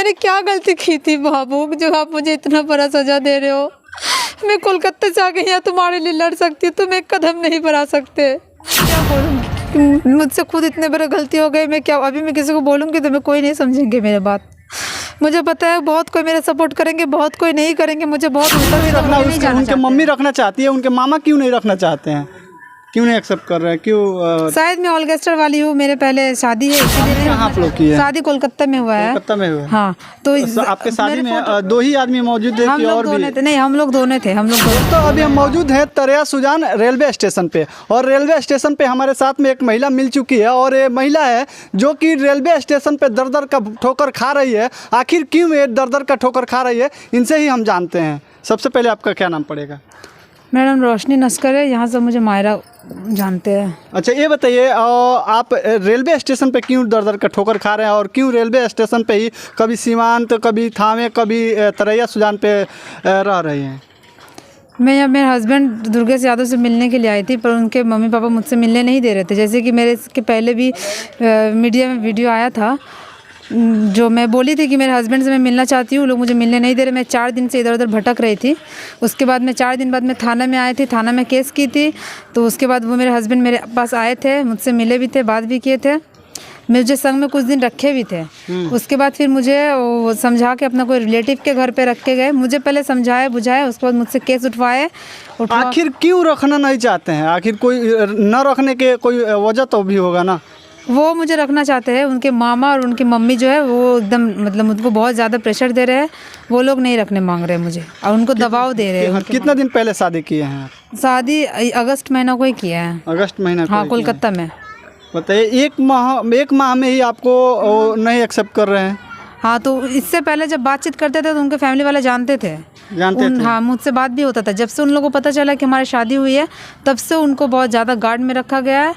मैंने क्या गलती की थी बाबू जो आप मुझे इतना बड़ा सजा दे रहे हो। मैं कोलकाता से आके यहाँ तुम्हारे लिए लड़ सकती हूँ, तुम एक कदम नहीं बढ़ा सकते। क्या बोलूँगी, मुझसे खुद इतने बड़े गलती हो गई। मैं क्या अभी मैं किसी को बोलूँगी तो मैं कोई नहीं समझेंगे मेरे बात। मुझे पता है बहुत कोई मेरा सपोर्ट करेंगे, बहुत कोई नहीं करेंगे। मुझे बहुत उनके मम्मी रखना चाहती है, उनके मामा क्यों नहीं रखना चाहते हैं, क्यों नहीं एक्सेप्ट कर रहे हैं, क्यों? शायद मैं ऑलगेस्टर वाली हूँ, मेरे पहले शादी है इसीलिए। कहाँ आप लोग की है? शादी कोलकाता में हुआ है। कोलकाता में हुआ? हाँ, तो आपके शादी में 2 ही आदमी मौजूद थे कि और भी? नहीं, हम लोग दोनों थे। तो अभी हम मौजूद हैं तरेया सुजान रेलवे स्टेशन पे, और रेलवे स्टेशन पे हमारे साथ में एक महिला मिल चुकी है, और ये महिला है जो कि रेलवे स्टेशन पे दर दर का ठोकर खा रही है। आखिर क्यों ये दर दर का ठोकर खा रही है, इनसे ही हम जानते हैं। सबसे पहले आपका क्या नाम पड़ेगा? मेरा नाम रोशनी नस्कर है, यहाँ से मुझे मायरा जानते हैं। अच्छा, ये बताइए आप रेलवे स्टेशन पे क्यों दर दर का ठोकर खा रहे हैं, और क्यों रेलवे स्टेशन पे ही कभी सीमांत, कभी थामे, कभी तरेया सुजान पे रह रही हैं? मैं यहाँ मेरे हस्बैंड दुर्गेश यादव से मिलने के लिए आई थी, पर उनके मम्मी पापा मुझसे मिलने नहीं दे रहे थे। जैसे कि मेरे इसके पहले भी मीडिया में वीडियो आया था, जो मैं बोली थी कि मेरे हस्बैंड से मैं मिलना चाहती हूँ, लोग मुझे मिलने नहीं दे रहे। मैं 4 दिन से इधर उधर भटक रही थी। उसके बाद मैं 4 दिन बाद मैं थाना में आई थी, थाना में केस की थी। तो उसके बाद वो मेरे हस्बैंड मेरे पास आए थे, मुझसे मिले भी थे, बात भी किए थे, मुझे संग में कुछ दिन रखे भी थे। उसके बाद फिर मुझे वो समझा के अपना कोई रिलेटिव के घर पे रख के गए। मुझे पहले समझाए बुझाए, उसके बाद मुझसे केस उठवाए। आखिर क्यों रखना नहीं चाहते हैं? आखिर कोई न रखने के कोई वजह तो भी होगा ना? वो मुझे रखना चाहते हैं। उनके मामा और उनकी मम्मी जो है वो एकदम मतलब उनको बहुत ज़्यादा प्रेशर दे रहे हैं। वो लोग नहीं रखने मांग रहे मुझे, और उनको दबाव दे रहे हैं। कितना दिन पहले शादी किए हैं? शादी अगस्त महीना को ही किया है। अगस्त महीना? हाँ, कोलकाता में। बताइए, एक माह में ही आपको नहीं एक्सेप्ट कर रहे हैं? हाँ, तो इससे पहले जब बातचीत करते थे तो उनके फैमिली वाले जानते थे। हाँ, मुझसे बात भी होता था। जब से उन लोगों को पता चला कि हमारी शादी हुई है, तब से उनको बहुत ज़्यादा गार्ड में रखा गया है।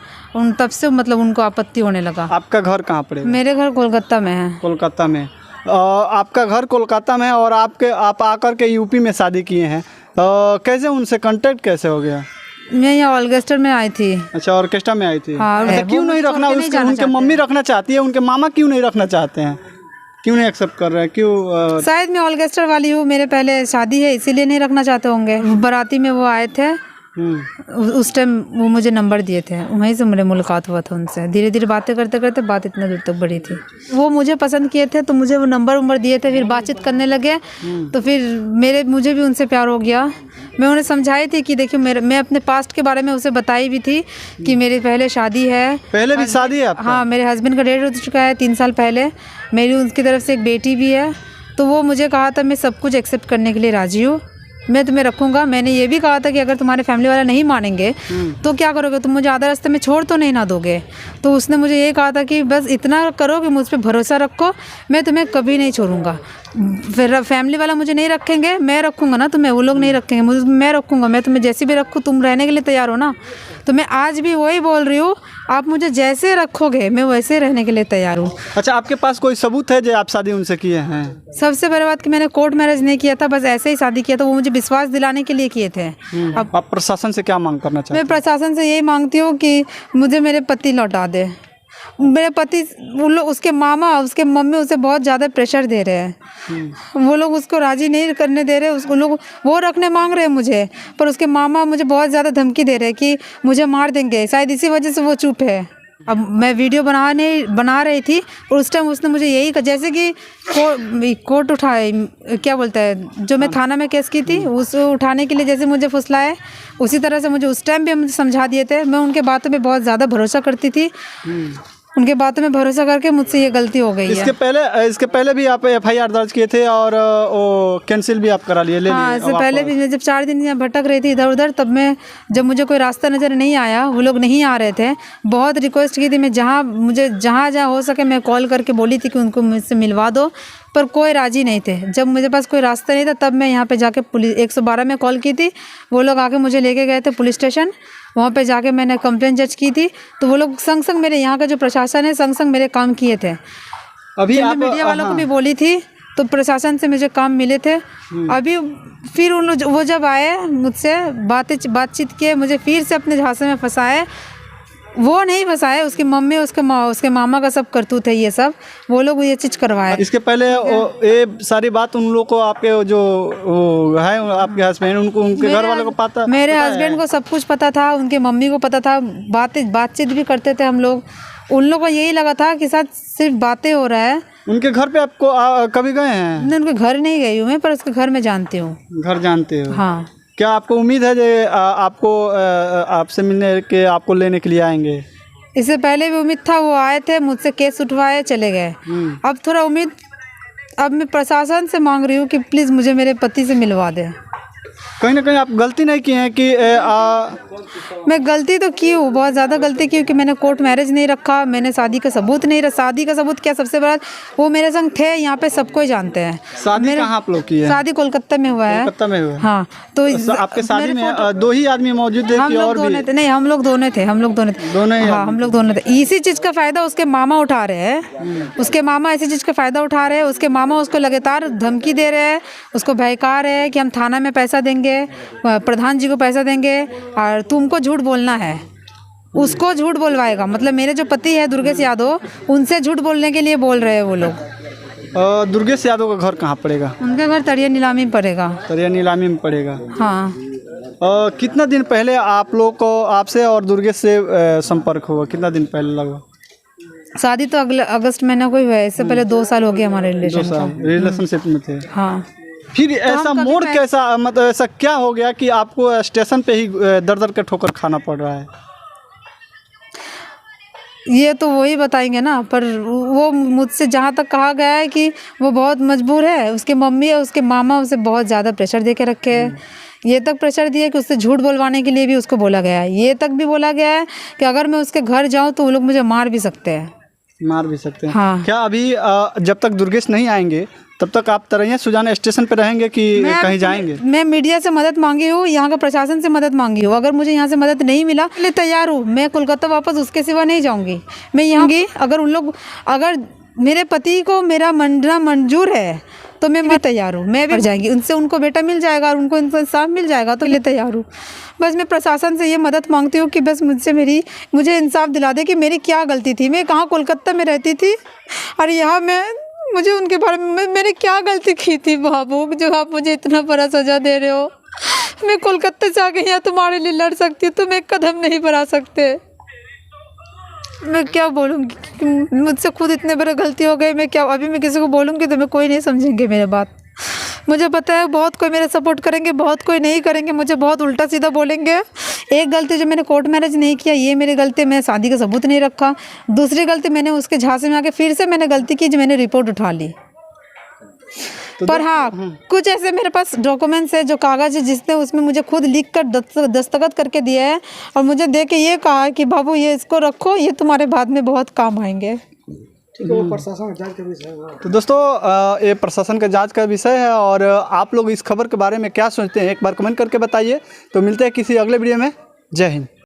तब से मतलब उनको आपत्ति होने लगा। आपका घर कहाँ पड़ेगा? मेरे घर कोलकाता में है। कोलकाता में? आपका घर कोलकाता में है, और आप आकर के यूपी में शादी किए हैं। कैसे उनसे कांटेक्ट कैसे हो गया? मैं यहाँ ऑर्केस्ट्रा में आई थी। अच्छा, ऑर्केस्ट्रा में आई थी। हाँ, अच्छा, क्यों नहीं रखना? उनके मम्मी रखना चाहती है, उनके मामा क्यों नहीं रखना चाहते हैं, क्यों नहीं एक्सेप्ट कर रहे हैं, क्यों? शायद मैं ऑर्केस्ट्रा वाली हूँ, मेरे पहले शादी है इसीलिए नहीं रखना चाहते होंगे। बाराती में वो आए थे, उस टाइम वो मुझे नंबर दिए थे, वहीं से मेरे मुलाकात हुआ था उनसे। धीरे धीरे बातें करते करते बात इतना दूर तक बढ़ी थी। वो मुझे पसंद किए थे तो मुझे वो नंबर दिए थे, फिर बातचीत करने लगे। तो फिर मुझे भी उनसे प्यार हो गया। मैं उन्हें समझाई थी कि देखियो मैं अपने पास्ट के बारे में उसे बताई भी थी कि मेरी पहले शादी है। पहले भी शादी है आपका? हाँ, मेरे हस्बैंड का डेथ हो चुका है 3 साल पहले। मेरी उनकी तरफ से एक बेटी भी है। तो वो मुझे कहा था मैं सब कुछ एक्सेप्ट करने के लिए राजी हूँ, मैं तुम्हें रखूँगा। मैंने ये भी कहा था कि अगर तुम्हारे फैमिली वाले नहीं मानेंगे तो क्या करोगे, तुम मुझे आधा रास्ते में छोड़ तो नहीं ना दोगे। तो उसने मुझे ये कहा था कि बस इतना करो कि मुझ पर भरोसा रखो, मैं तुम्हें कभी नहीं छोड़ूंगा। फिर फैमिली वाला मुझे नहीं रखेंगे, मैं रखूँगा ना तुम्हें, वो लोग नहीं रखेंगे, मैं रखूँगा। मैं तुम्हें जैसे भी रखूँ, तुम रहने के लिए तैयार हो ना। तो मैं आज भी वही बोल रही हूँ, आप मुझे जैसे रखोगे मैं वैसे रहने के लिए तैयार हूँ। अच्छा, आपके पास कोई सबूत है जो आप शादी उनसे किए हैं? सबसे बड़ी बात कि मैंने कोर्ट मैरिज नहीं किया था, बस ऐसे ही शादी किया था। वो मुझे विश्वास दिलाने के लिए किए थे। अब आप प्रशासन से क्या मांग करना चाहते हैं? मैं प्रशासन से यही मांगती हूँ कि मुझे मेरे पति लौटा दे। मेरे पति, वो लोग, उसके मामा, उसके मम्मी उसे बहुत ज़्यादा प्रेशर दे रहे हैं। वो लोग उसको राज़ी नहीं करने दे रहे। उसको लोग वो रखने मांग रहे हैं मुझे, पर उसके मामा मुझे बहुत ज़्यादा धमकी दे रहे हैं कि मुझे मार देंगे। शायद इसी वजह से वो चुप है। अब मैं वीडियो बना रही थी और उस टाइम उसने मुझे यही, जैसे कि कोर्ट उठाए, क्या बोलता है, जो मैं थाना में केस की थी उसको उठाने के लिए जैसे मुझे फुसलाए, उसी तरह से मुझे उस टाइम भी मुझे समझा दिए थे। मैं उनके बातों में बहुत ज़्यादा भरोसा करती थी। उनके बातों में भरोसा करके मुझसे ये गलती हो गई है। इसके पहले भी आप FIR दर्ज किए थे और वो कैंसिल भी आप करा लिए? हाँ, इससे पहले भी मैं जब 4 दिन यहाँ भटक रही थी इधर उधर, तब मैं, जब मुझे कोई रास्ता नज़र नहीं आया, वो लोग नहीं आ रहे थे, बहुत रिक्वेस्ट की थी मैं, जहाँ हो सके मैं कॉल करके बोली थी कि उनको मुझसे मिलवा दो, पर कोई राजी नहीं थे। जब मेरे पास कोई रास्ता नहीं था तब मैं यहाँ पे जाके पुलिस 112 में कॉल की थी। वो लोग आके मुझे लेके गए थे पुलिस स्टेशन। वहाँ पे जाके मैंने कंप्लेंट दर्ज की थी। तो वो लोग संग मेरे यहाँ का जो प्रशासन है संग मेरे काम किए थे। अभी मैं मीडिया वालों को भी बोली थी तो प्रशासन से मुझे काम मिले थे। अभी फिर वो जब आए मुझसे बातचीत किए, मुझे फिर से अपने झांसे में फंसाए। वो नहीं फंसाए, उसकी मम्मी उसके मामा का सब करतूत है ये सब, वो लोग ये चीज़ करवाए। इसके पहले ये सारी बात उन लोग को, आपके जो है आपके हस्बैंड, उनको उनके घर वालों को पता? मेरे हस्बैंड को सब कुछ पता था, उनके मम्मी को पता था, बातचीत भी करते थे हम लोग। उन लोग को यही लगा था कि साथ सिर्फ बातें हो रहा है। उनके घर पे आपको कभी गए हैं? नहीं, उनके घर नहीं गई हूँ मैं, पर उसके घर में जानती हूँ। घर जानते हो? हाँ। क्या आपको उम्मीद है कि आपको आपसे मिलने के, आपको लेने के लिए आएंगे? इससे पहले भी उम्मीद था, वो आए थे, मुझसे केस उठवाए चले गए। अब थोड़ा उम्मीद, अब मैं प्रशासन से मांग रही हूँ कि प्लीज़ मुझे मेरे पति से मिलवा दे। कहीं ना कहीं आप गलती नहीं की हैं कि मैं गलती तो की हूँ, बहुत ज़्यादा गलती की, कि मैंने कोर्ट मैरिज नहीं रखा, मैंने शादी का सबूत नहीं रखा। शादी का सबूत क्या, सबसे बड़ा वो मेरे संग थे, यहाँ पे सबको ही जानते हैं। शादी कहाँ आप लोग की है? शादी कोलकाता में हुआ है। कोलकाता में हुआ? हाँ। तो आपके शादी में 2 ही आदमी मौजूद थे हम कि लोग और भी? नहीं, हम लोग दोनों थे। दोनों ही? हाँ, हम लोग दोनों थे। इसी चीज़ का फ़ायदा उसके मामा उठा रहे हैं। उसके मामा इसी चीज़ का फ़ायदा उठा रहे हैं। उसके मामा उसको लगातार धमकी दे रहे हैं, उसको बहका रहे हैं कि हम थाना में पैसा देंगे, प्रधान जी को पैसा देंगे, और तुमको झूठ बोलना है। उसको झूठ बोलवाएगा, मतलब मेरे जो पति है दुर्गेश यादव, उनसे झूठ बोलने के लिए बोल रहे हैं वो लोग। दुर्गेश यादव का घर कहाँ पड़ेगा? उनके घर तरिया नीलामी में पड़ेगा। तरिया नीलामी में पड़ेगा? हाँ। कितना दिन पहले आप लोग को, आपसे और दुर्गेश से संपर्क हुआ? कितना दिन पहले लगभग? शादी तो अगले अगस्त महीने को ही हुआ है। इससे पहले 2 साल हो गए हमारे रिलेशनशिप में थे। हाँ। फिर ऐसा मोड़ कैसा, मतलब ऐसा क्या हो गया कि आपको स्टेशन पे ही दर दर के ठोकर खाना पड़ रहा है? ये तो वही बताएंगे ना, पर वो मुझसे जहाँ तक कहा गया है कि वो बहुत मजबूर है। उसके मम्मी और उसके मामा उसे बहुत ज़्यादा प्रेशर दे के रखे हैं। ये तक प्रेशर दिया कि उससे झूठ बोलवाने के लिए भी उसको बोला गया है। ये तक भी बोला गया है कि अगर मैं उसके घर जाऊँ तो वो लोग मुझे मार भी सकते हैं। मार भी सकते हैं? हाँ। क्या अभी जब तक दुर्गेश नहीं आएंगे तब तक आप तरैया सुजान स्टेशन पे रहेंगे कि कहीं जाएंगे? मैं मीडिया से मदद मांगी हूँ, यहाँ का प्रशासन से मदद मांगी हूँ। अगर मुझे यहाँ से मदद नहीं मिला, मैं तैयार हूँ। मैं कोलकाता वापस उसके सिवा नहीं जाऊँगी। मैं यहाँ की, अगर मेरे पति को मेरा मंडना मंजूर है तो मैं भी तैयार हूँ। मैं भी जाएंगी, उनसे उनको बेटा मिल जाएगा और उनको इंसाफ मिल जाएगा, तो मैं तैयार हूँ। बस मैं प्रशासन से ये मदद मांगती हूँ कि बस मुझे इंसाफ दिला दे कि मेरी क्या गलती थी। मैं कहाँ कोलकाता में रहती थी और यहाँ मुझे उनके बारे में मैंने क्या गलती की थी बाबू, जो आप मुझे इतना बड़ा सज़ा दे रहे हो। मैं कोलकाता से आके यहाँ तुम्हारे लिए लड़ सकती हूँ, तुम एक कदम नहीं बढ़ा सकते। मैं क्या बोलूँगी, मुझसे खुद इतने बड़े गलती हो गई। मैं किसी को बोलूँगी तो मैं कोई नहीं समझेंगे मेरे बात। मुझे पता है बहुत कोई मेरा सपोर्ट करेंगे, बहुत कोई नहीं करेंगे, मुझे बहुत उल्टा सीधा बोलेंगे। एक गलती जो मैंने कोर्ट मैरिज नहीं किया, ये मेरी गलती, मैं शादी का सबूत नहीं रखा। दूसरी गलती, मैंने उसके झांसे में आके फिर से मैंने गलती की जो मैंने रिपोर्ट उठा ली। पर हाँ, कुछ ऐसे मेरे पास डॉक्यूमेंट्स है, जो कागज़ है, जिसने उसमें मुझे खुद लिख कर दस्तखत करके दिया है और मुझे दे के ये कहा है कि बाबू ये इसको रखो, ये तुम्हारे बाद में बहुत काम आएंगे। प्रशासन जांच का विषय है। तो दोस्तों, ये प्रशासन का जांच का विषय है और आप लोग इस खबर के बारे में क्या सोचते हैं एक बार कमेंट करके बताइए। तो मिलते हैं किसी अगले वीडियो में। जय हिंद।